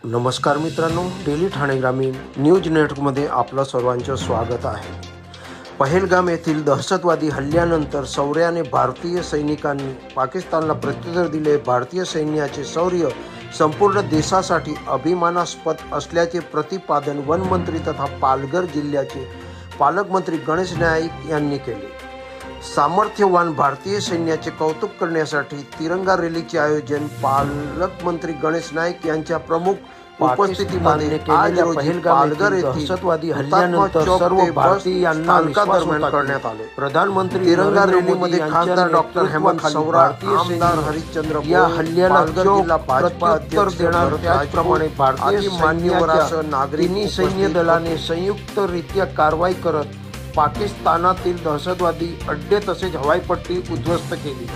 नमस्कार मित्रांनो, डेली ठाणे ग्रामीण न्यूज नेटवर्कमध्ये आपलं सर्वांचं स्वागत आहे। पहलगाम येथील दहशतवादी हल्ल्यानंतर शौर्याने भारतीय सैनिकांनी पाकिस्तानला प्रत्युत्तर दिले। भारतीय सैन्याचे शौर्य संपूर्ण देशासाठी अभिमानास्पद असल्याचे प्रतिपादन वनमंत्री तथा पालघर जिल्ह्याचे पालकमंत्री गणेश नाईक यांनी केले। सामर्थ्यवान भारतीय सैन्याचे कौतुक करण्यासाठी तिरंगा रॅलीचे आयोजन पालकमंत्री गणेश नाईक यांच्या प्रमुख उपस्थितीमध्ये आज पालघर येथील दहशतवादी हल्ल्यानंतर सर्व भारतीयांना दरम्यान करण्यात आले। प्रधानमंत्री तिरंगा रॅलीमध्ये खासदार डॉक्टर हेमंत सौराठ, आमदार हरिश्चंद्र या हल्ल्याला जिल्हा भाजपा अध्यक्ष देणार। त्याचप्रमाणे भारतीय मान्यवरांसह नागरिक सैन्य दलाने संयुक्तरित्या कारवाई करत पाकिस्तानातील दहशतवादी अड्डे तसेच हवाईपट्टी उद्ध्वस्त केली।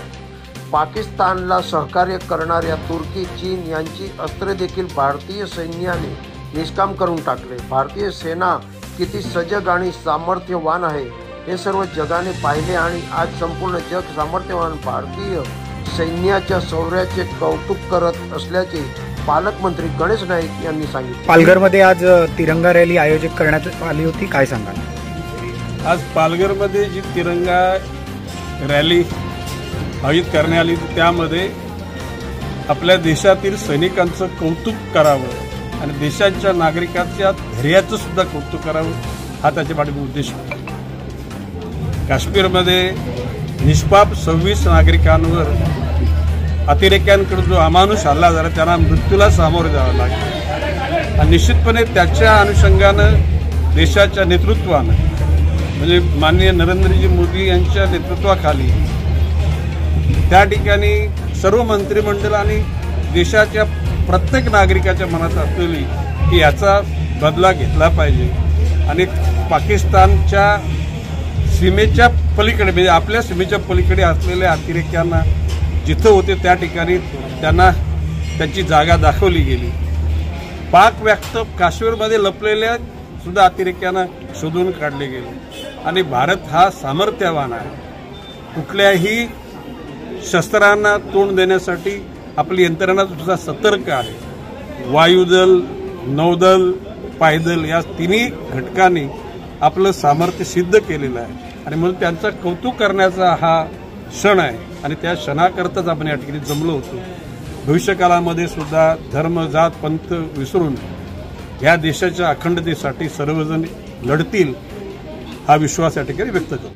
पाकिस्तानला सहकार्य करणाऱ्या तुर्की, चीन यांची अस्त्रे देखील भारतीय सैन्याने निष्काम करून टाकले। भारतीय सेना किती सजग आणि सामर्थ्यवान आहे हे सर्व जगाने पाहिले आणि आज संपूर्ण जग सामर्थ्यवान भारतीय सैन्याच्या शौर्याचे कौतुक करत असल्याचे पालकमंत्री गणेश नाईक यांनी सांगितले। पालघरमध्ये आज तिरंगा रॅली आयोजित करण्यात आली होती, काय सांगाल? आज पालघरमध्ये जी तिरंगा रॅली आयोजित करण्यात आली त्यामध्ये आपल्या देशातील सैनिकांचं कौतुक करावं आणि देशाच्या नागरिकांच्या धैर्याचं सुद्धा कौतुक करावं हा त्याच्या पाठीमागे उद्देश होता। काश्मीरमध्ये निष्पाप 26 नागरिकांवर अतिरेक्यांकडून जो अमानुष हल्ला झाला त्यांना मृत्यूला सामोरे जावं लागलं आणि निश्चितपणे त्याच्या अनुषंगानं देशाच्या नेतृत्वानं म्हणजे माननीय नरेंद्रजी मोदी यांच्या नेतृत्वाखाली त्या ठिकाणी सर्व मंत्रिमंडळ आणि देशाच्या प्रत्येक नागरिकाच्या मनात असलेली की याचा बदला घेतला पाहिजे आणि पाकिस्तानच्या सीमेच्या पलीकडे म्हणजे आपल्या सीमेच्या पलीकडे असलेल्या अतिरेक्यांना जिथं होते त्या ठिकाणी त्यांना त्यांची जागा दाखवली गेली। पाक व्याप्त काश्मीरमध्ये लपलेल्या सुद्धा अतिरेक्यांना शोधून काढले गेले आणि भारत हा सामर्थ्यवान आहे। कुठल्याही शस्त्रांना तोंड देण्यासाठी आपली यंत्रणा सुद्धा सतर्क आहे। वायुदल, नौदल, पायदल या तिन्ही घटकांनी आपलं सामर्थ्य सिद्ध केलेलं आहे आणि म्हणून त्यांचं कौतुक करण्याचा हा क्षण आहे आणि त्या क्षणाकरताच आपण या ठिकाणी जमलो होतो। भविष्यकाळामध्ये सुद्धा धर्म, जात, पंथ विसरून या देशाच्या अखंडतेसाठी सर्वजण लढतील हा विश्वास या ठिकाणी व्यक्त करतो।